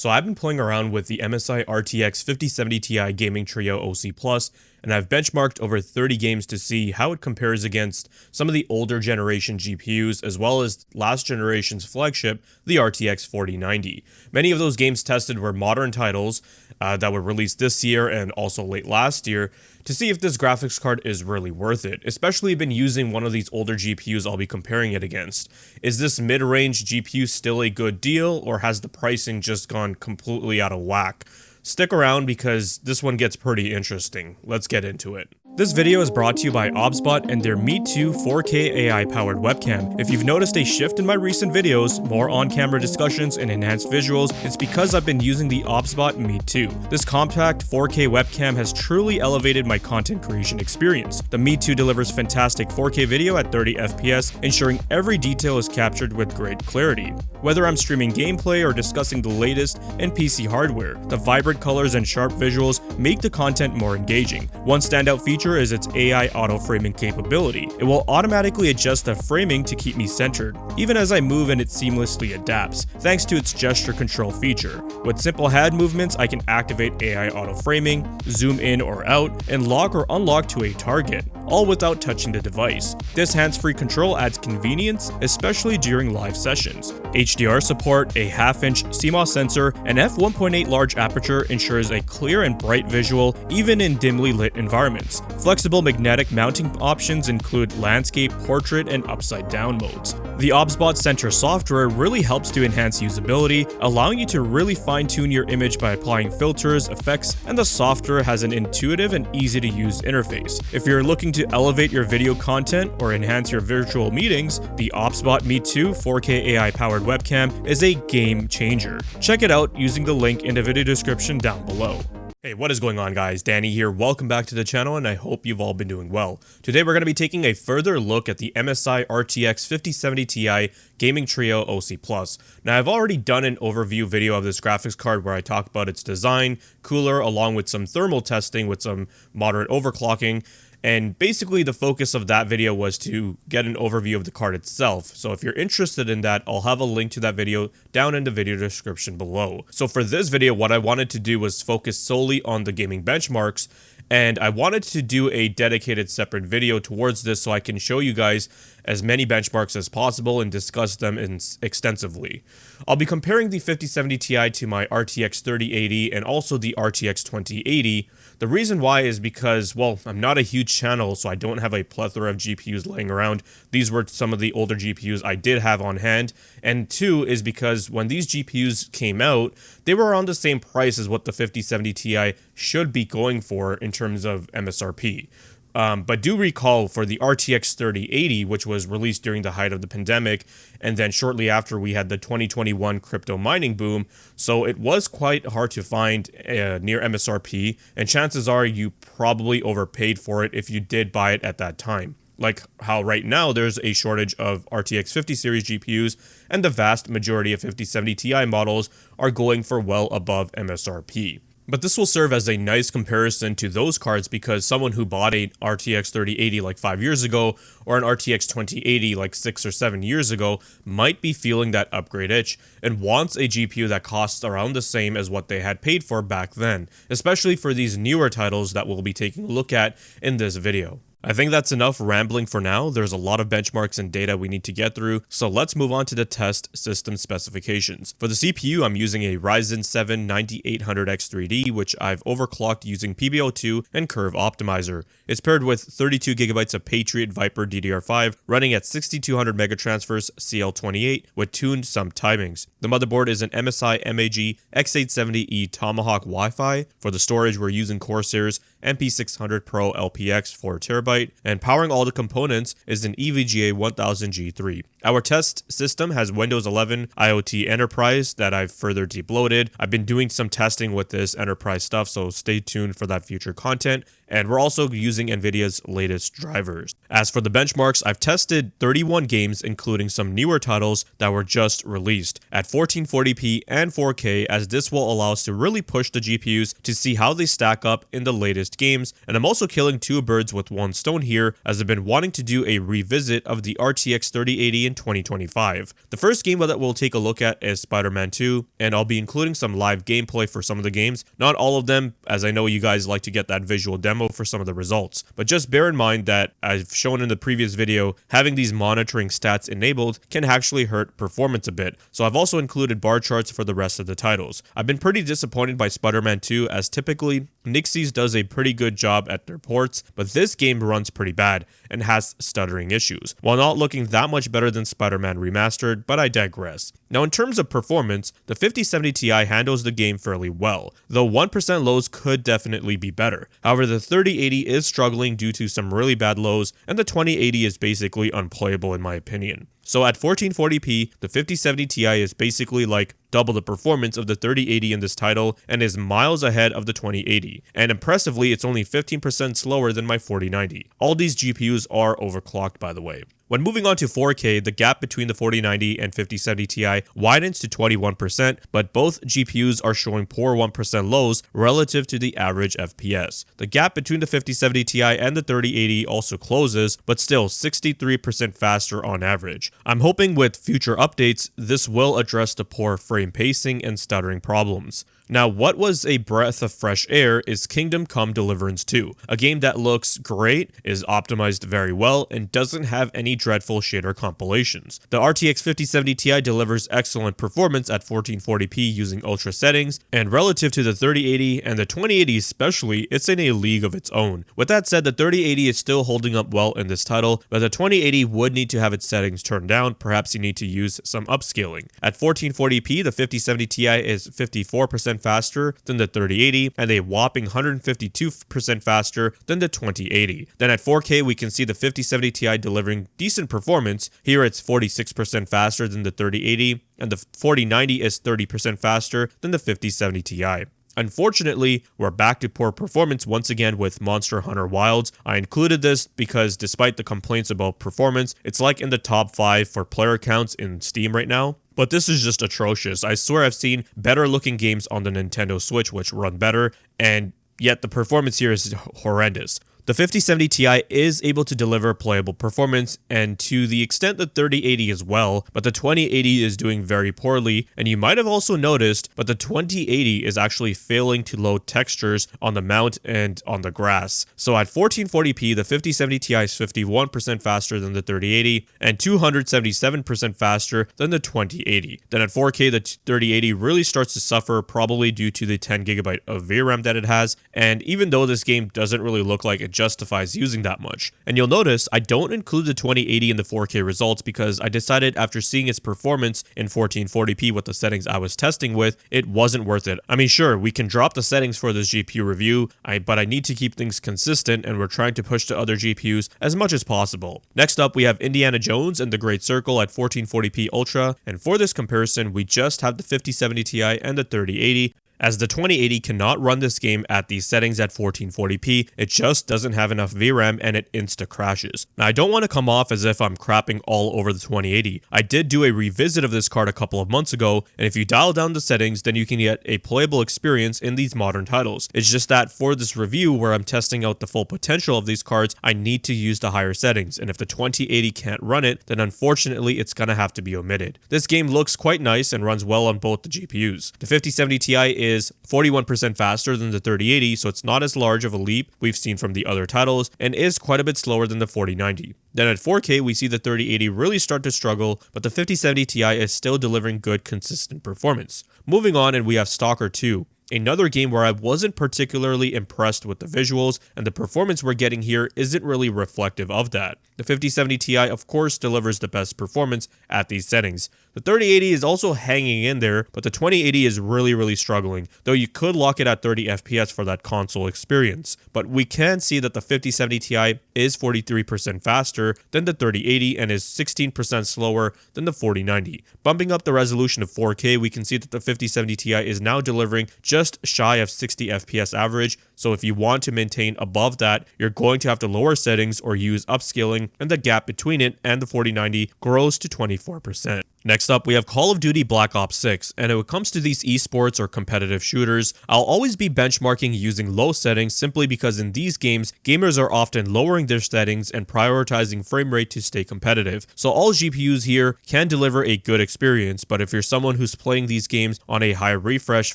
So I've been playing around with the MSI RTX 5070 Ti Gaming Trio OC Plus, and I've benchmarked over 30 games to see how it compares against some of the older generation GPUs as well as last generation's flagship, the RTX 4090. Many of those games tested were modern titles that were released this year and also late last year, to see if this graphics card is really worth it, especially been using one of these older GPUs I'll be comparing it against. Is this mid-range GPU still a good deal, or has the pricing just gone completely out of whack? Stick around because this one gets pretty interesting. Let's get into it. This video is brought to you by OBSBot and their Me Too 4K AI powered webcam. If you've noticed a shift in my recent videos, more on-camera discussions and enhanced visuals, it's because I've been using the OBSBot Me Too. This compact 4K webcam has truly elevated my content creation experience. The Me Too delivers fantastic 4K video at 30 FPS, ensuring every detail is captured with great clarity. Whether I'm streaming gameplay or discussing the latest in PC hardware, the vibrant colors and sharp visuals make the content more engaging. One standout feature is its AI auto-framing capability. It will automatically adjust the framing to keep me centered, even as I move, and it seamlessly adapts, thanks to its gesture control feature. With simple hand movements, I can activate AI auto-framing, zoom in or out, and lock or unlock to a target, all without touching the device. This hands-free control adds convenience, especially during live sessions. HDR support, a half-inch CMOS sensor, and f1.8 large aperture ensures a clear and bright visual even in dimly lit environments. Flexible magnetic mounting options include landscape, portrait, and upside-down modes. The OBSBot Center software really helps to enhance usability, allowing you to really fine-tune your image by applying filters, effects, and the software has an intuitive and easy-to-use interface. If you're looking to elevate your video content or enhance your virtual meetings, the OBSBot Me Too 4K AI-powered webcam is a game changer. Check it out using the link in the video description down below. Hey, what is going on, guys? Danny here. Welcome back to the channel, and I hope you've all been doing well. Today we're going to be taking a further look at the MSI RTX 5070 Ti Gaming Trio OC Plus. Now, I've already done an overview video of this graphics card where I talk about its design, cooler, along with some thermal testing with some moderate overclocking. And basically the focus of that video was to get an overview of the card itself. So if you're interested in that, I'll have a link to that video down in the video description below. So for this video, what I wanted to do was focus solely on the gaming benchmarks, and I wanted to do a dedicated separate video towards this so I can show you guys as many benchmarks as possible and discuss them extensively. I'll be comparing the 5070 Ti to my RTX 3080 and also the RTX 2080. The reason why is because, well, I'm not a huge channel, so I don't have a plethora of GPUs laying around. These were some of the older GPUs I did have on hand. And two is because when these GPUs came out, they were around the same price as what the 5070 Ti should be going for in terms of MSRP. But do recall for the RTX 3080, which was released during the height of the pandemic, and then shortly after we had the 2021 crypto mining boom, so it was quite hard to find near MSRP, and chances are you probably overpaid for it if you did buy it at that time. Like how right now there's a shortage of RTX 50 series GPUs, and the vast majority of 5070 Ti models are going for well above MSRP. But this will serve as a nice comparison to those cards because someone who bought a RTX 3080 like 5 years ago or an RTX 2080 like 6 or 7 years ago might be feeling that upgrade itch and wants a GPU that costs around the same as what they had paid for back then, especially for these newer titles that we'll be taking a look at in this video. I think that's enough rambling for now. There's a lot of benchmarks and data we need to get through, so let's move on to the test system specifications. For the CPU, I'm using a Ryzen 7 9800X3D, which I've overclocked using PBO2 and Curve Optimizer. It's paired with 32GB of Patriot Viper DDR5 running at 6200 megatransfers CL28 with tuned some timings. The motherboard is an MSI MAG X870E Tomahawk Wi-Fi. For the storage, we're using Corsair's MP600 Pro LPX 4TB, and powering all the components is an EVGA 1000G3. Our test system has Windows 11 IoT Enterprise that I've further debloated. I've been doing some testing with this enterprise stuff, so stay tuned for that future content. and we're also using Nvidia's latest drivers. As for the benchmarks, I've tested 31 games, including some newer titles that were just released at 1440p and 4K, as this will allow us to really push the GPUs to see how they stack up in the latest games. And I'm also killing two birds with one stone here, as I've been wanting to do a revisit of the RTX 3080 in 2025. The first game that we'll take a look at is Spider-Man 2, and I'll be including some live gameplay for some of the games. Not all of them, as I know you guys like to get that visual demo for some of the results. But just bear in mind that, I've shown in the previous video, having these monitoring stats enabled can actually hurt performance a bit. So I've also included bar charts for the rest of the titles. I've been pretty disappointed by Spider-Man 2, as typically Nixie's does a pretty good job at their ports, but this game runs pretty bad and has stuttering issues, while not looking that much better than Spider-Man Remastered, but I digress. Now in terms of performance, the 5070 Ti handles the game fairly well, though 1% lows could definitely be better. However, the 3080 is struggling due to some really bad lows, and the 2080 is basically unplayable in my opinion. So at 1440p, the 5070 Ti is basically like double the performance of the 3080 in this title and is miles ahead of the 2080. And impressively, it's only 15% slower than my 4090. All these GPUs are overclocked, by the way. When moving on to 4K, the gap between the 4090 and 5070 Ti widens to 21%, but both GPUs are showing poor 1% lows relative to the average FPS. The gap between the 5070 Ti and the 3080 also closes, but still 63% faster on average. I'm hoping with future updates, this will address the poor frame pacing and stuttering problems. Now, what was a breath of fresh air is Kingdom Come Deliverance 2, a game that looks great, is optimized very well, and doesn't have any dreadful shader compilations. The RTX 5070 Ti delivers excellent performance at 1440p using ultra settings, and relative to the 3080 and the 2080 especially, it's in a league of its own. With that said, the 3080 is still holding up well in this title, but the 2080 would need to have its settings turned down. Perhaps you need to use some upscaling. At 1440p, the 5070 Ti is 54% faster than the 3080 and a whopping 152% faster than the 2080. Then at 4K, we can see the 5070 Ti delivering decent performance. Here it's 46% faster than the 3080 and the 4090 is 30% faster than the 5070 Ti. Unfortunately, we're back to poor performance once again with Monster Hunter Wilds. I included this because despite the complaints about performance, it's like in the top 5 for player counts in Steam right now. But this is just atrocious. I swear I've seen better looking games on the Nintendo Switch which run better, and yet the performance here is horrendous. The 5070 Ti is able to deliver playable performance, and to the extent the 3080 as well, but the 2080 is doing very poorly, and you might have also noticed, but the 2080 is actually failing to load textures on the mount and on the grass. So at 1440p, the 5070 Ti is 51% faster than the 3080, and 277% faster than the 2080. Then at 4K, the 3080 really starts to suffer, probably due to the 10GB of VRAM that it has, and even though this game doesn't really look like it justifies using that much. And you'll notice I don't include the 2080 in the 4K results because I decided after seeing its performance in 1440p with the settings I was testing with, it wasn't worth it. I mean, sure, we can drop the settings for this GPU review, but I need to keep things consistent, and we're trying to push to other GPUs as much as possible. Next up, we have Indiana Jones and the Great Circle at 1440p Ultra, and for this comparison, we just have the 5070 Ti and the 3080, as the 2080 cannot run this game at these settings at 1440p, it just doesn't have enough VRAM and it insta crashes. Now I don't want to come off as if I'm crapping all over the 2080. I did do a revisit of this card a couple of months ago, and if you dial down the settings, then you can get a playable experience in these modern titles. It's just that for this review where I'm testing out the full potential of these cards, I need to use the higher settings, and if the 2080 can't run it, then unfortunately it's gonna have to be omitted. This game looks quite nice and runs well on both the GPUs. The 5070 Ti is 41% faster than the 3080, so it's not as large of a leap we've seen from the other titles, and is quite a bit slower than the 4090. Then at 4K, we see the 3080 really start to struggle, but the 5070 Ti is still delivering good, consistent performance. Moving on, and we have Stalker 2. Another game where I wasn't particularly impressed with the visuals, and the performance we're getting here isn't really reflective of that. The 5070 Ti of course delivers the best performance at these settings. The 3080 is also hanging in there, but the 2080 is really struggling, though you could lock it at 30 FPS for that console experience. But we can see that the 5070 Ti is 43% faster than the 3080 and is 16% slower than the 4090. Bumping up the resolution of 4K, we can see that the 5070 Ti is now delivering just shy of 60 FPS average, so if you want to maintain above that, you're going to have to lower settings or use upscaling, and the gap between it and the 4090 grows to 24%. Next up, we have Call of Duty Black Ops 6, and when it comes to these esports or competitive shooters, I'll always be benchmarking using low settings simply because in these games, gamers are often lowering their settings and prioritizing frame rate to stay competitive. So all GPUs here can deliver a good experience, but if you're someone who's playing these games on a high refresh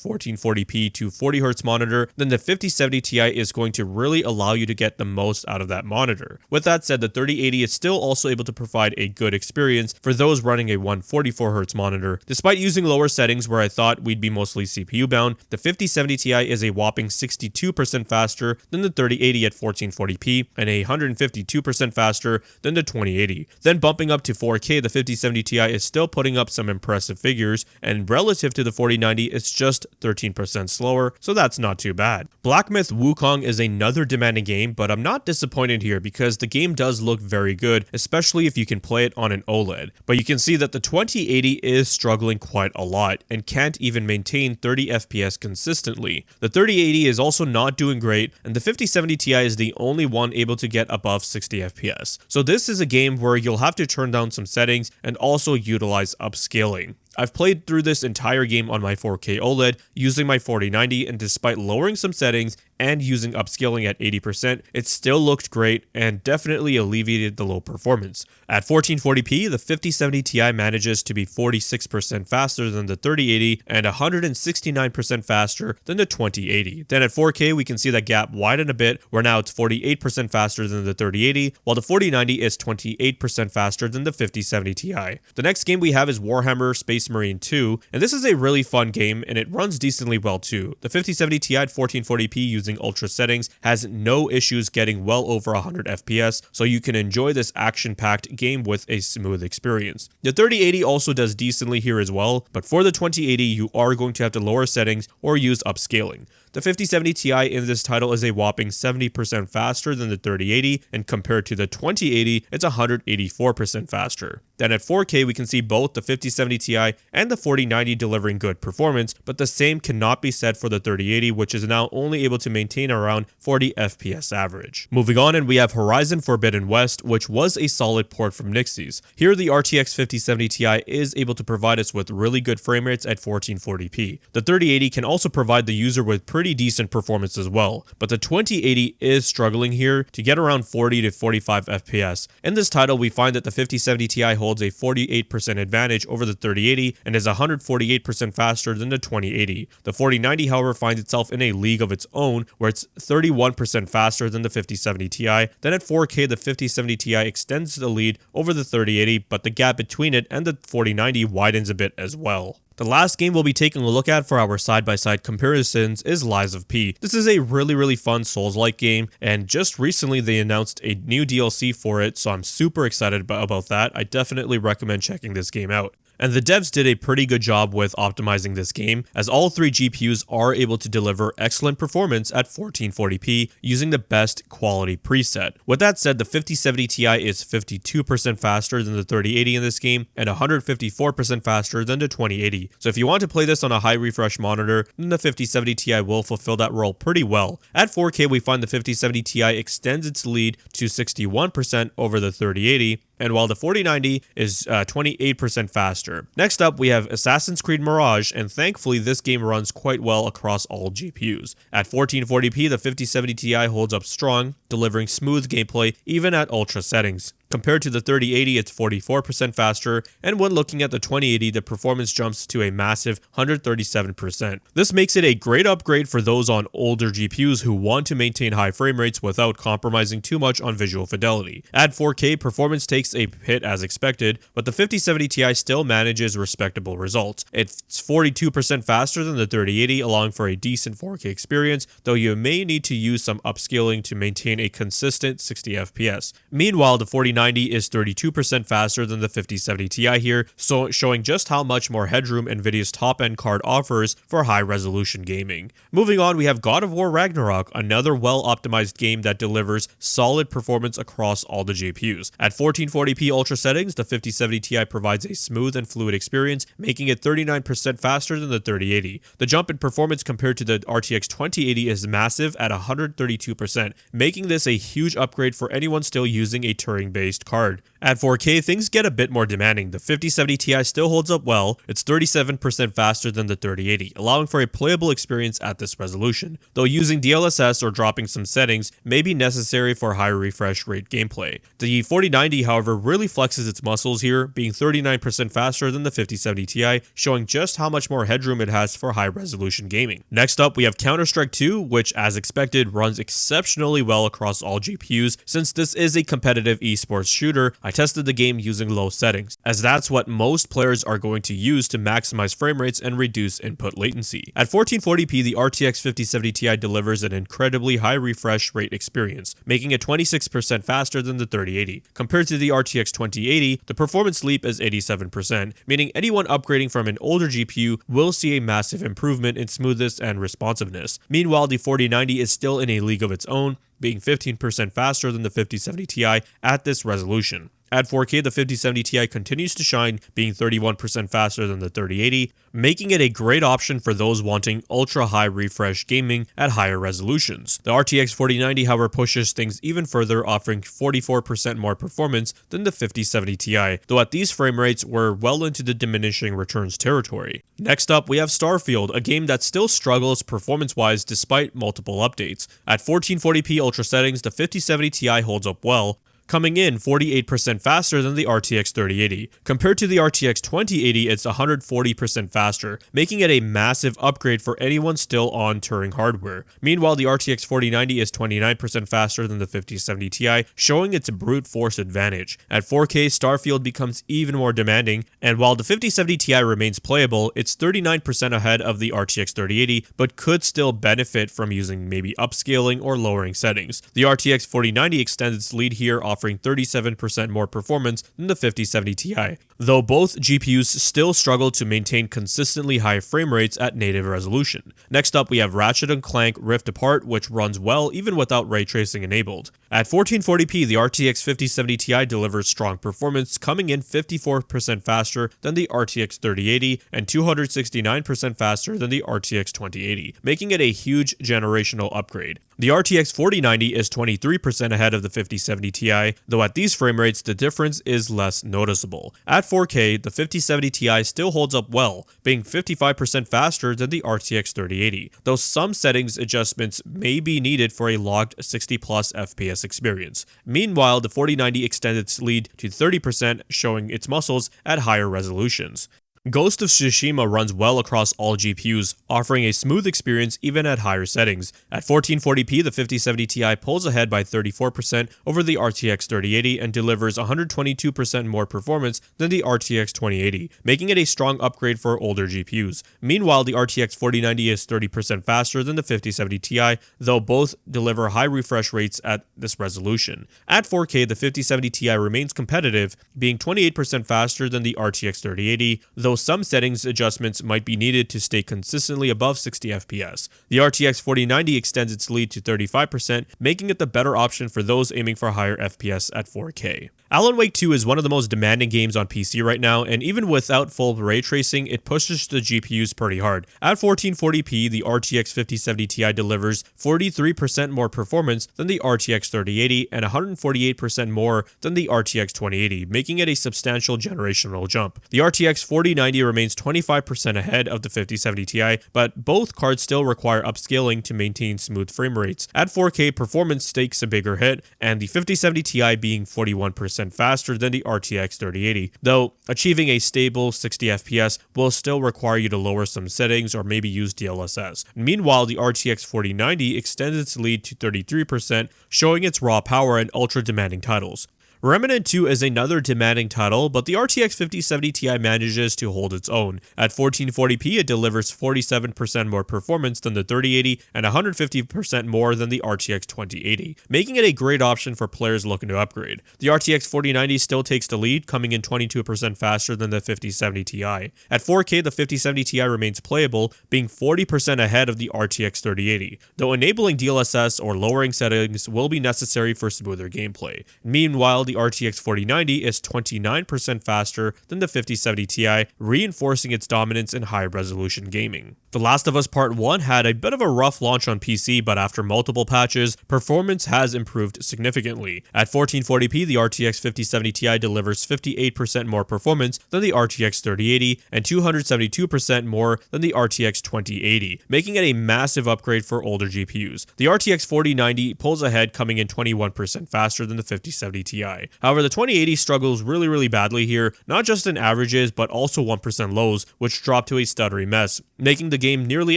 1440p to 40Hz monitor, then the 5070 Ti is going to really allow you to get the most out of that monitor. With that said, the 3080 is still also able to provide a good experience for those running a 144Hz monitor. Despite using lower settings where I thought we'd be mostly CPU bound, the 5070 Ti is a whopping 62% faster than the 3080 at 1440p and 152% faster than the 2080. Then bumping up to 4K, the 5070 Ti is still putting up some impressive figures, and relative to the 4090, it's just 13% slower, so that's not too bad. Black Myth Wukong is another demanding game, but I'm not disappointed here because the game does look very good, especially if you can play it on an OLED. But you can see that the 2080 is struggling quite a lot and can't even maintain 30 FPS consistently. The 3080 is also not doing great, and the 5070 Ti is the only one able to get above 60 FPS. So this is a game where you'll have to turn down some settings and also utilize upscaling. I've played through this entire game on my 4K OLED using my 4090, and despite lowering some settings and using upscaling at 80%, it still looked great and definitely alleviated the low performance. At 1440p, the 5070 Ti manages to be 46% faster than the 3080 and 169% faster than the 2080. Then at 4K, we can see that gap widen a bit, where now it's 48% faster than the 3080, while the 4090 is 28% faster than the 5070 Ti. The next game we have is Warhammer Space Marine 2, and this is a really fun game and it runs decently well too. The 5070 Ti at 1440p using ultra settings has no issues getting well over 100 FPS, so you can enjoy this action-packed game with a smooth experience. The 3080 also does decently here as well, but for the 2080 you are going to have to lower settings or use upscaling. The 5070 Ti in this title is a whopping 70% faster than the 3080, and compared to the 2080, it's 184% faster. Then at 4K, we can see both the 5070 Ti and the 4090 delivering good performance, but the same cannot be said for the 3080, which is now only able to maintain around 40 FPS average. Moving on, and we have Horizon Forbidden West, which was a solid port from Nixie's. Here, the RTX 5070 Ti is able to provide us with really good frame rates at 1440p. The 3080 can also provide the user with pretty decent performance as well, but the 2080 is struggling here to get around 40 to 45 FPS. In this title, we find that the 5070 Ti holds a 48% advantage over the 3080 and is 148% faster than the 2080. The 4090, however, finds itself in a league of its own, where it's 31% faster than the 5070 Ti. Then at 4K, the 5070 Ti extends the lead over the 3080, but the gap between it and the 4090 widens a bit as well. The last game we'll be taking a look at for our side-by-side comparisons is Lies of P. This is a really fun Souls-like game, and just recently they announced a new DLC for it, so I'm super excited about that. I definitely recommend checking this game out. And the devs did a pretty good job with optimizing this game, as all three GPUs are able to deliver excellent performance at 1440p using the best quality preset. With that said, the 5070 Ti is 52% faster than the 3080 in this game and 154% faster than the 2080. So if you want to play this on a high refresh monitor, then the 5070 Ti will fulfill that role pretty well. At 4K, we find the 5070 Ti extends its lead to 61% over the 3080, and while the 4090 is 28% faster. Next up, we have Assassin's Creed Mirage, and thankfully this game runs quite well across all GPUs. At 1440p, the 5070 Ti holds up strong, delivering smooth gameplay even at ultra settings. Compared to the 3080, it's 44% faster, and when looking at the 2080, the performance jumps to a massive 137%. This makes it a great upgrade for those on older GPUs who want to maintain high frame rates without compromising too much on visual fidelity. At 4K, performance takes a hit as expected, but the 5070 Ti still manages respectable results. It's 42% faster than the 3080, allowing for a decent 4K experience, though you may need to use some upscaling to maintain a consistent 60 FPS. Meanwhile, the 4090 4090 is 32% faster than the 5070 Ti here, so showing just how much more headroom Nvidia's top-end card offers for high-resolution gaming. Moving on, we have God of War Ragnarok, another well-optimized game that delivers solid performance across all the GPUs. At 1440p ultra settings, the 5070 Ti provides a smooth and fluid experience, making it 39% faster than the 3080. The jump in performance compared to the RTX 2080 is massive at 132%, making this a huge upgrade for anyone still using a Turing-based card. At 4K, things get a bit more demanding. The 5070 Ti still holds up well. It's 37% faster than the 3080, allowing for a playable experience at this resolution, though using DLSS or dropping some settings may be necessary for higher refresh rate gameplay. The 4090, however, really flexes its muscles here, being 39% faster than the 5070 Ti, showing just how much more headroom it has for high-resolution gaming. Next up, we have Counter-Strike 2, which, as expected, runs exceptionally well across all GPUs. Since this is a competitive esports shooter, I tested the game using low settings, as that's what most players are going to use to maximize frame rates and reduce input latency. At 1440p, the RTX 5070 Ti delivers an incredibly high refresh rate experience, making it 26% faster than the 3080. Compared to the RTX 2080, the performance leap is 87%, meaning anyone upgrading from an older GPU will see a massive improvement in smoothness and responsiveness. Meanwhile, the 4090 is still in a league of its own, being 15% faster than the 5070 Ti at this resolution. At 4K, the 5070 Ti continues to shine, being 31% faster than the 3080, making it a great option for those wanting ultra-high refresh gaming at higher resolutions. The RTX 4090, however, pushes things even further, offering 44% more performance than the 5070 Ti, though at these frame rates we're well into the diminishing returns territory. Next up, we have Starfield, a game that still struggles performance-wise despite multiple updates. At 1440p ultra settings, the 5070 Ti holds up well, coming in 48% faster than the RTX 3080. Compared to the RTX 2080, it's 140% faster, making it a massive upgrade for anyone still on Turing hardware. Meanwhile, the RTX 4090 is 29% faster than the 5070 Ti, showing its brute force advantage. At 4K, Starfield becomes even more demanding, and while the 5070 Ti remains playable, it's 39% ahead of the RTX 3080, but could still benefit from using maybe upscaling or lowering settings. The RTX 4090 extends its lead here, offering 37% more performance than the 5070 Ti, though both GPUs still struggle to maintain consistently high frame rates at native resolution. Next up, we have Ratchet & Clank Rift Apart, which runs well even without ray tracing enabled. At 1440p, the RTX 5070 Ti delivers strong performance, coming in 54% faster than the RTX 3080 and 269% faster than the RTX 2080, making it a huge generational upgrade. The RTX 4090 is 23% ahead of the 5070 Ti, though at these frame rates the difference is less noticeable. At 4K, the 5070 Ti still holds up well, being 55% faster than the RTX 3080, though some settings adjustments may be needed for a logged 60+ FPS experience. Meanwhile, the 4090 extends its lead to 30%, showing its muscles at higher resolutions. Ghost of Tsushima runs well across all GPUs, offering a smooth experience even at higher settings. At 1440p, the 5070 Ti pulls ahead by 34% over the RTX 3080 and delivers 122% more performance than the RTX 2080, making it a strong upgrade for older GPUs. Meanwhile, the RTX 4090 is 30% faster than the 5070 Ti, though both deliver high refresh rates at this resolution. At 4K, the 5070 Ti remains competitive, being 28% faster than the RTX 3080, though some settings adjustments might be needed to stay consistently above 60 FPS. The RTX 4090 extends its lead to 35%, making it the better option for those aiming for higher FPS at 4K. Alan Wake 2 is one of the most demanding games on PC right now, and even without full ray tracing, it pushes the GPUs pretty hard. At 1440p, the RTX 5070 Ti delivers 43% more performance than the RTX 3080 and 148% more than the RTX 2080, making it a substantial generational jump. The RTX 4090 remains 25% ahead of the 5070 Ti, but both cards still require upscaling to maintain smooth frame rates. At 4K, performance takes a bigger hit, and the 5070 Ti being 41% faster than the RTX 3080, though achieving a stable 60 FPS will still require you to lower some settings or maybe use DLSS. Meanwhile, the RTX 4090 extends its lead to 33%, showing its raw power and ultra demanding titles. Remnant 2 is another demanding title, but the RTX 5070 Ti manages to hold its own. At 1440p, it delivers 47% more performance than the 3080 and 150% more than the RTX 2080, making it a great option for players looking to upgrade. The RTX 4090 still takes the lead, coming in 22% faster than the 5070 Ti. At 4K, the 5070 Ti remains playable, being 40% ahead of the RTX 3080, though enabling DLSS or lowering settings will be necessary for smoother gameplay. Meanwhile, the RTX 4090 is 29% faster than the 5070 Ti, reinforcing its dominance in high-resolution gaming. The Last of Us Part 1 had a bit of a rough launch on PC, but after multiple patches, performance has improved significantly. At 1440p, the RTX 5070 Ti delivers 58% more performance than the RTX 3080 and 272% more than the RTX 2080, making it a massive upgrade for older GPUs. The RTX 4090 pulls ahead, coming in 21% faster than the 5070 Ti. However, the 2080 struggles really badly here, not just in averages, but also 1% lows, which drop to a stuttery mess, making the game nearly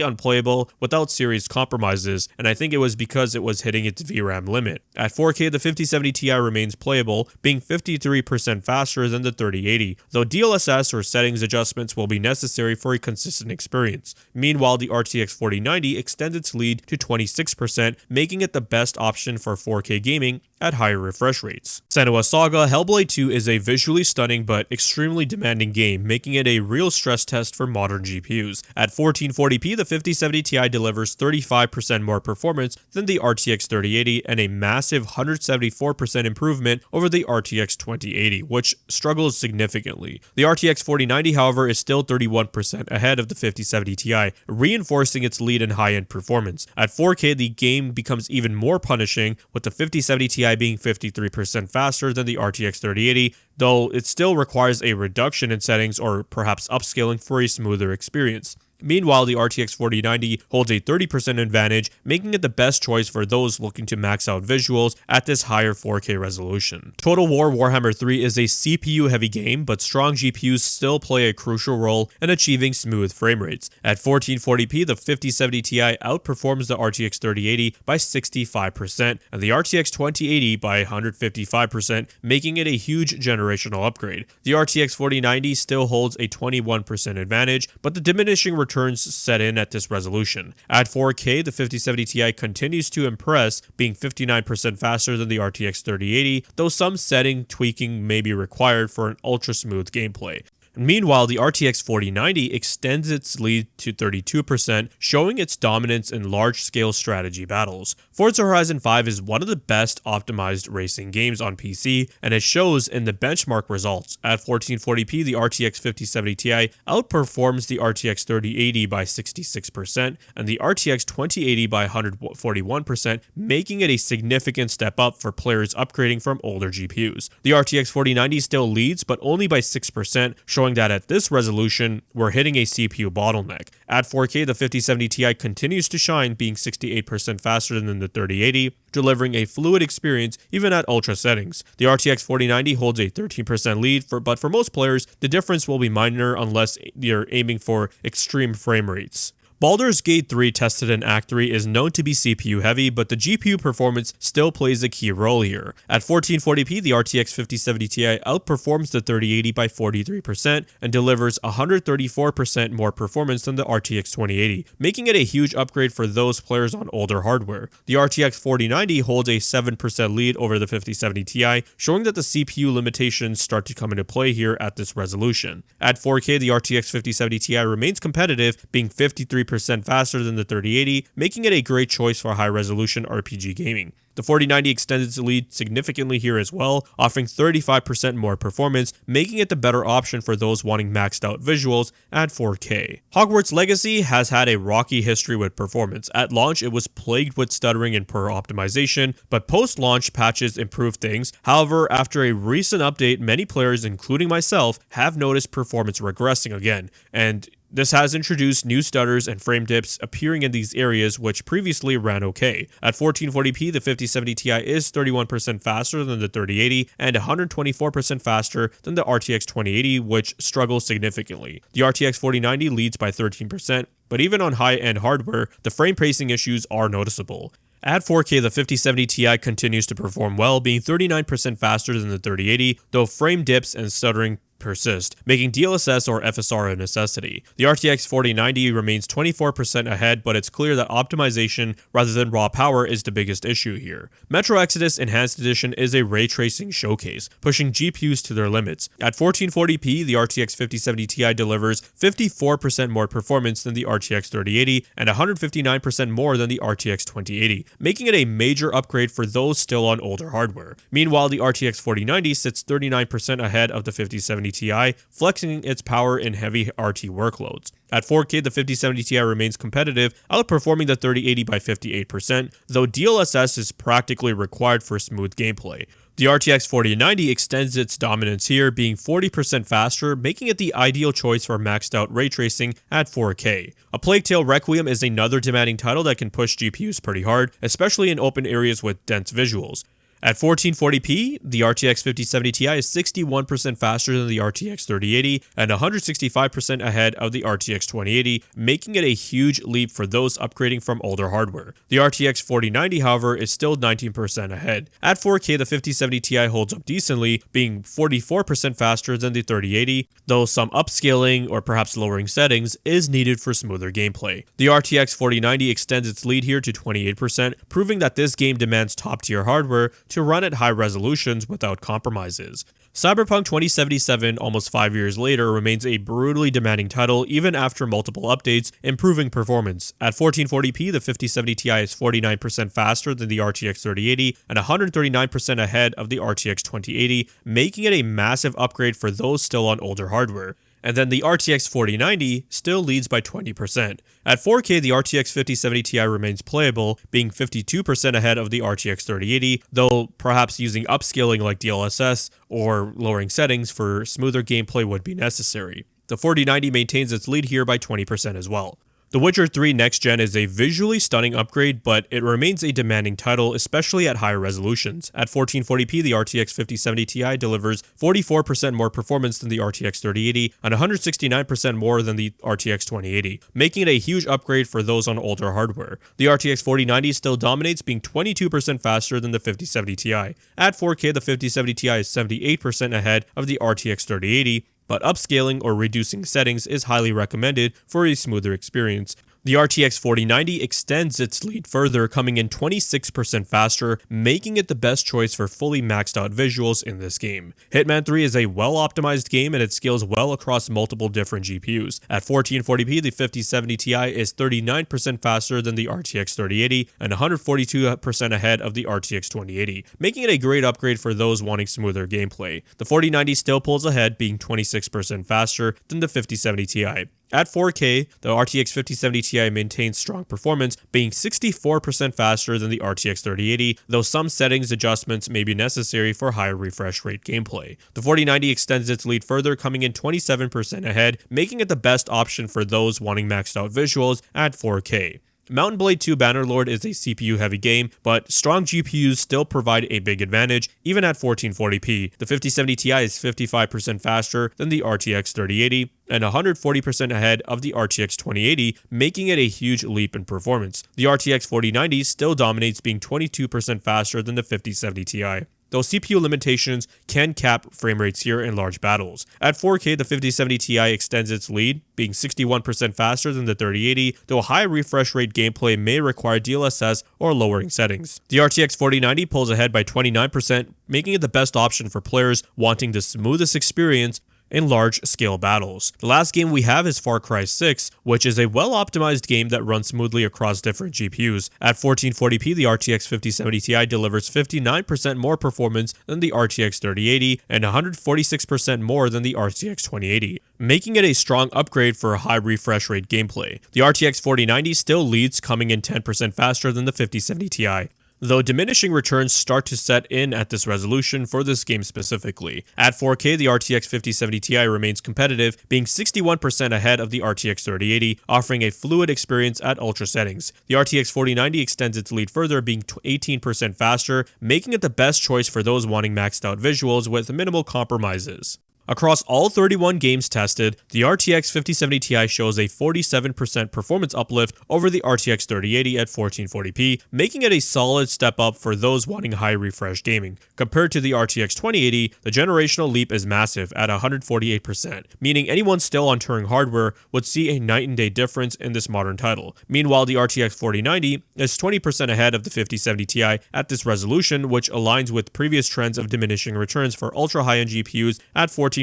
unplayable without serious compromises, and I think it was because it was hitting its VRAM limit. At 4K, the 5070 Ti remains playable, being 53% faster than the 3080, though DLSS or settings adjustments will be necessary for a consistent experience. Meanwhile, the RTX 4090 extends its lead to 26%, making it the best option for 4K gaming at higher refresh rates. Senua's Saga Hellblade 2 is a visually stunning but extremely demanding game, making it a real stress test for modern GPUs. At 1440p, the 5070 Ti delivers 35% more performance than the RTX 3080 and a massive 174% improvement over the RTX 2080, which struggles significantly. The RTX 4090, however, is still 31% ahead of the 5070 Ti, reinforcing its lead in high-end performance. At 4K, the game becomes even more punishing, with the 5070 Ti being 53% faster than the RTX 3080, though it still requires a reduction in settings or perhaps upscaling for a smoother experience. Meanwhile, the RTX 4090 holds a 30% advantage, making it the best choice for those looking to max out visuals at this higher 4K resolution. Total War Warhammer 3 is a CPU-heavy game, but strong GPUs still play a crucial role in achieving smooth frame rates. At 1440p, the 5070 Ti outperforms the RTX 3080 by 65% and the RTX 2080 by 155%, making it a huge generational upgrade. The RTX 4090 still holds a 21% advantage, but the diminishing returns set in at this resolution. At 4K, the 5070 Ti continues to impress, being 59% faster than the RTX 3080, though some setting tweaking may be required for an ultra-smooth gameplay. Meanwhile, the RTX 4090 extends its lead to 32%, showing its dominance in large-scale strategy battles. Forza Horizon 5 is one of the best optimized racing games on PC, and it shows in the benchmark results. At 1440p, the RTX 5070 Ti outperforms the RTX 3080 by 66% and the RTX 2080 by 141%, making it a significant step up for players upgrading from older GPUs. The RTX 4090 still leads, but only by 6%, showing that at this resolution, we're hitting a CPU bottleneck. At 4K, the 5070 Ti continues to shine, being 68% faster than the 3080, delivering a fluid experience even at ultra settings. The RTX 4090 holds a 13% lead, but for most players, the difference will be minor unless you're aiming for extreme frame rates. Baldur's Gate 3 tested in Act 3 is known to be CPU heavy, but the GPU performance still plays a key role here. At 1440p, the RTX 5070 Ti outperforms the 3080 by 43% and delivers 134% more performance than the RTX 2080, making it a huge upgrade for those players on older hardware. The RTX 4090 holds a 7% lead over the 5070 Ti, showing that the CPU limitations start to come into play here at this resolution. At 4K, the RTX 5070 Ti remains competitive, being 53% faster than the 3080, making it a great choice for high-resolution RPG gaming. The 4090 extends its lead significantly here as well, offering 35% more performance, making it the better option for those wanting maxed out visuals at 4K. Hogwarts Legacy has had a rocky history with performance. At launch, it was plagued with stuttering and poor optimization, but post-launch patches improved things. However, after a recent update, many players, including myself, have noticed performance regressing again, and this has introduced new stutters and frame dips appearing in these areas which previously ran okay. At 1440p, the 5070 Ti is 31% faster than the 3080 and 124% faster than the RTX 2080, which struggles significantly. The RTX 4090 leads by 13%, but even on high-end hardware, the frame pacing issues are noticeable. At 4K, the 5070 Ti continues to perform well, being 39% faster than the 3080, though frame dips and stuttering persist, making DLSS or FSR a necessity. The RTX 4090 remains 24% ahead, but it's clear that optimization rather than raw power is the biggest issue here. Metro Exodus Enhanced Edition is a ray tracing showcase, pushing GPUs to their limits. At 1440p, the RTX 5070 Ti delivers 54% more performance than the RTX 3080 and 159% more than the RTX 2080, making it a major upgrade for those still on older hardware. Meanwhile, the RTX 4090 sits 39% ahead of the 5070 Ti, flexing its power in heavy RT workloads. At 4K, the 5070 Ti remains competitive, outperforming the 3080 by 58%, though DLSS is practically required for smooth gameplay. The RTX 4090 extends its dominance here, being 40% faster, making it the ideal choice for maxed out ray tracing at 4K. A Plague Tale Requiem is another demanding title that can push GPUs pretty hard, especially in open areas with dense visuals. At 1440p, the RTX 5070 Ti is 61% faster than the RTX 3080 and 165% ahead of the RTX 2080, making it a huge leap for those upgrading from older hardware. The RTX 4090, however, is still 19% ahead. At 4K, the 5070 Ti holds up decently, being 44% faster than the 3080, though some upscaling or perhaps lowering settings is needed for smoother gameplay. The RTX 4090 extends its lead here to 28%, proving that this game demands top-tier hardware to run at high resolutions without compromises. Cyberpunk 2077, almost 5 years later, remains a brutally demanding title even after multiple updates, improving performance. At 1440p, the 5070 Ti is 49% faster than the RTX 3080 and 139% ahead of the RTX 2080, making it a massive upgrade for those still on older hardware. And then the RTX 4090 still leads by 20%. At 4K, the RTX 5070 Ti remains playable, being 52% ahead of the RTX 3080, though perhaps using upscaling like DLSS or lowering settings for smoother gameplay would be necessary. The 4090 maintains its lead here by 20% as well. The Witcher 3 Next Gen is a visually stunning upgrade, but it remains a demanding title, especially at higher resolutions. At 1440p, the RTX 5070 Ti delivers 44% more performance than the RTX 3080 and 169% more than the RTX 2080, making it a huge upgrade for those on older hardware. The RTX 4090 still dominates, being 22% faster than the 5070 Ti. At 4K, the 5070 Ti is 78% ahead of the RTX 3080, but upscaling or reducing settings is highly recommended for a smoother experience. The RTX 4090 extends its lead further, coming in 26% faster, making it the best choice for fully maxed out visuals in this game. Hitman 3 is a well-optimized game and it scales well across multiple different GPUs. At 1440p, the 5070 Ti is 39% faster than the RTX 3080 and 142% ahead of the RTX 2080, making it a great upgrade for those wanting smoother gameplay. The 4090 still pulls ahead, being 26% faster than the 5070 Ti. At 4K, the RTX 5070 Ti maintains strong performance, being 64% faster than the RTX 3080, though some settings adjustments may be necessary for higher refresh rate gameplay. The 4090 extends its lead further, coming in 27% ahead, making it the best option for those wanting maxed out visuals at 4K. Mountain Blade 2 Bannerlord is a CPU-heavy game, but strong GPUs still provide a big advantage, even at 1440p. The 5070 Ti is 55% faster than the RTX 3080 and 140% ahead of the RTX 2080, making it a huge leap in performance. The RTX 4090 still dominates, being 22% faster than the 5070 Ti, though CPU limitations can cap frame rates here in large battles. At 4K, the 5070 Ti extends its lead, being 61% faster than the 3080, though high refresh rate gameplay may require DLSS or lowering settings. The RTX 4090 pulls ahead by 29%, making it the best option for players wanting the smoothest experience in large-scale battles. The last game we have is Far Cry 6, which is a well-optimized game that runs smoothly across different GPUs. At 1440p, the RTX 5070 Ti delivers 59% more performance than the RTX 3080 and 146% more than the RTX 2080, making it a strong upgrade for high refresh rate gameplay. The RTX 4090 still leads, coming in 10% faster than the 5070 Ti, though diminishing returns start to set in at this resolution for this game specifically. At 4K, the RTX 5070 Ti remains competitive, being 61% ahead of the RTX 3080, offering a fluid experience at ultra settings. The RTX 4090 extends its lead further, being 18% faster, making it the best choice for those wanting maxed out visuals with minimal compromises. Across all 31 games tested, the RTX 5070 Ti shows a 47% performance uplift over the RTX 3080 at 1440p, making it a solid step up for those wanting high refresh gaming. Compared to the RTX 2080, the generational leap is massive at 148%, meaning anyone still on Turing hardware would see a night and day difference in this modern title. Meanwhile, the RTX 4090 is 20% ahead of the 5070 Ti at this resolution, which aligns with previous trends of diminishing returns for ultra high-end GPUs at 1440p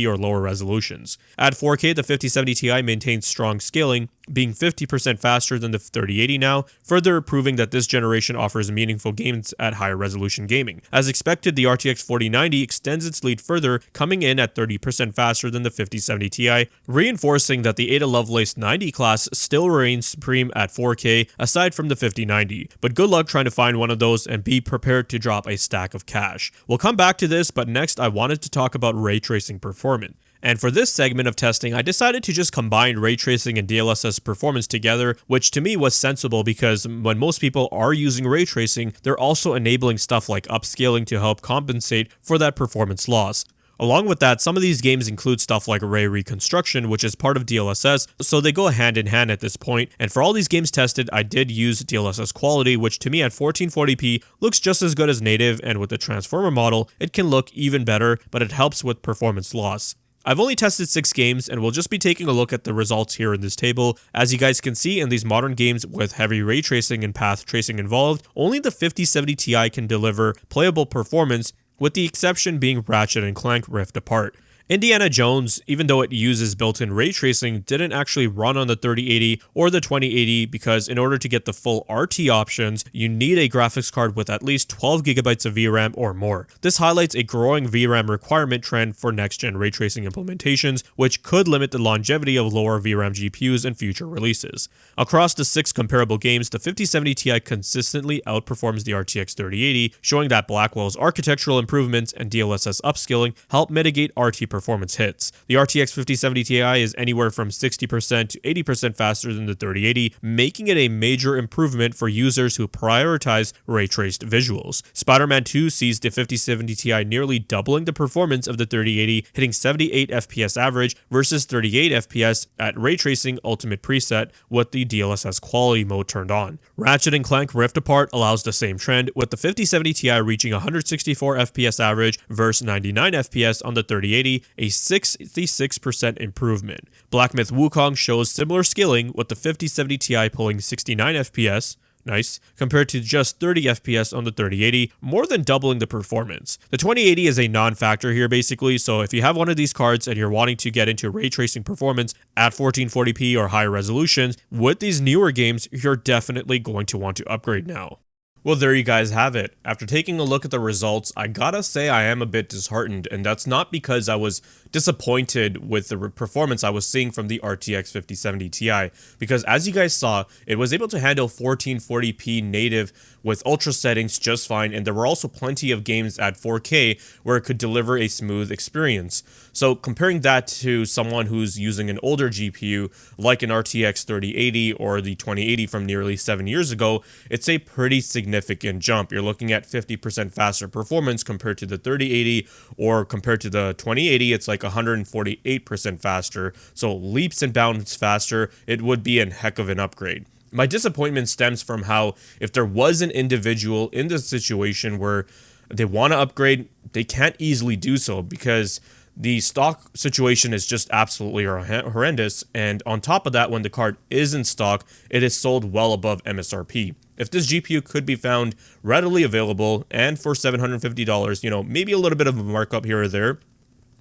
or lower resolutions. At 4K, the 5070 Ti maintains strong scaling, being 50% faster than the 3080 now, further proving that this generation offers meaningful gains at higher resolution gaming. As expected, the RTX 4090 extends its lead further, coming in at 30% faster than the 5070 Ti, reinforcing that the Ada Lovelace 90 class still reigns supreme at 4K aside from the 5090. But good luck trying to find one of those and be prepared to drop a stack of cash. We'll come back to this, but next I wanted to talk about ray tracing performance. And for this segment of testing, I decided to just combine ray tracing and DLSS performance together, which to me was sensible because when most people are using ray tracing, they're also enabling stuff like upscaling to help compensate for that performance loss. Along with that, some of these games include stuff like ray reconstruction, which is part of DLSS, so they go hand in hand at this point. And for all these games tested, I did use DLSS quality, which to me at 1440p looks just as good as native, and with the transformer model, it can look even better, but it helps with performance loss. I've only tested 6 games, and we'll just be taking a look at the results here in this table. As you guys can see, in these modern games with heavy ray tracing and path tracing involved, only the 5070 Ti can deliver playable performance, with the exception being Ratchet & Clank Rift Apart. Indiana Jones, even though it uses built-in ray tracing, didn't actually run on the 3080 or the 2080 because in order to get the full RT options, you need a graphics card with at least 12 gigabytes of VRAM or more. This highlights a growing VRAM requirement trend for next-gen ray tracing implementations, which could limit the longevity of lower VRAM GPUs in future releases. Across the 6 comparable games, the 5070 Ti consistently outperforms the RTX 3080, showing that Blackwell's architectural improvements and DLSS upscaling help mitigate RT performance hits. The RTX 5070 Ti is anywhere from 60% to 80% faster than the 3080, making it a major improvement for users who prioritize ray-traced visuals. Spider-Man 2 sees the 5070 Ti nearly doubling the performance of the 3080, hitting 78 FPS average versus 38 FPS at ray tracing ultimate preset with the DLSS quality mode turned on. Ratchet & Clank Rift Apart allows the same trend, with the 5070 Ti reaching 164 FPS average versus 99 FPS on the 3080, a 66% improvement. Black Myth Wukong shows similar scaling, with the 5070 Ti pulling 69 FPS, nice, compared to just 30 FPS on the 3080, more than doubling the performance. The 2080 is a non-factor here basically, so if you have one of these cards and you're wanting to get into ray tracing performance at 1440p or higher resolutions, with these newer games, you're definitely going to want to upgrade now. Well, there you guys have it. After taking a look at the results, I gotta say I am a bit disheartened, and that's not because I was disappointed with the performance I was seeing from the RTX 5070 Ti, because as you guys saw, it was able to handle 1440p native with ultra settings just fine, and there were also plenty of games at 4K where it could deliver a smooth experience. So comparing that to someone who's using an older GPU like an RTX 3080 or the 2080 from nearly 7 years ago, it's a pretty significant jump. You're looking at 50% faster performance compared to the 3080, or compared to the 2080, it's like 148% faster. So leaps and bounds faster. It would be a heck of an upgrade. My disappointment stems from how if there was an individual in this situation where they want to upgrade, they can't easily do so because the stock situation is just absolutely horrendous. And on top of that, when the card is in stock, it is sold well above MSRP. If this GPU could be found readily available and for $750, you know, maybe a little bit of a markup here or there,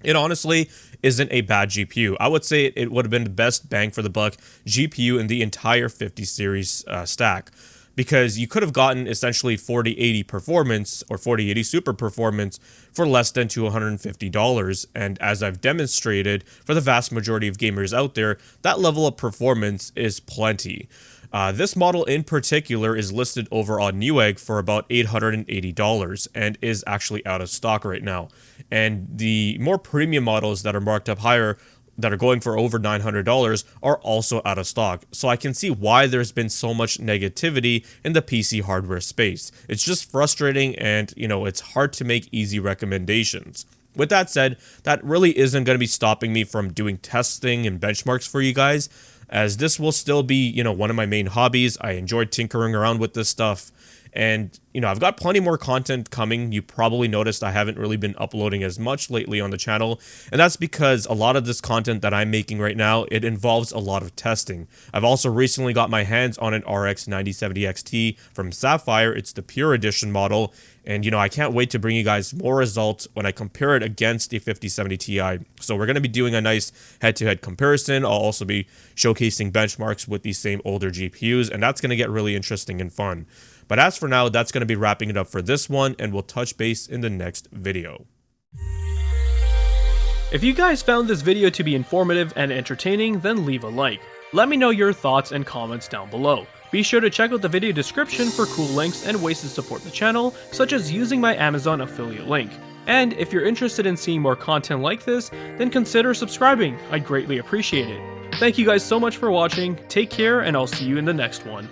it honestly isn't a bad GPU. I would say it would have been the best bang for the buck GPU in the entire 50 series stack, because you could have gotten essentially 4080 performance or 4080 super performance for less than $250. And as I've demonstrated, for the vast majority of gamers out there, that level of performance is plenty. This model in particular is listed over on Newegg for about $880 and is actually out of stock right now. And the more premium models that are marked up higher, that are going for over $900, are also out of stock. So I can see why there's been so much negativity in the PC hardware space. It's just frustrating, and you know, it's hard to make easy recommendations. With that said, that really isn't going to be stopping me from doing testing and benchmarks for you guys, as this will still be, one of my main hobbies. I enjoy tinkering around with this stuff. And, I've got plenty more content coming. You probably noticed I haven't really been uploading as much lately on the channel. And that's because a lot of this content that I'm making right now, it involves a lot of testing. I've also recently got my hands on an RX 9070 XT from Sapphire. It's the Pure Edition model. And, I can't wait to bring you guys more results when I compare it against the 5070 Ti. So we're going to be doing a nice head-to-head comparison. I'll also be showcasing benchmarks with these same older GPUs, and that's going to get really interesting and fun. But as for now, that's going to be wrapping it up for this one, and we'll touch base in the next video. If you guys found this video to be informative and entertaining, then leave a like. Let me know your thoughts and comments down below. Be sure to check out the video description for cool links and ways to support the channel, such as using my Amazon affiliate link. And if you're interested in seeing more content like this, then consider subscribing. I'd greatly appreciate it. Thank you guys so much for watching, take care, and I'll see you in the next one.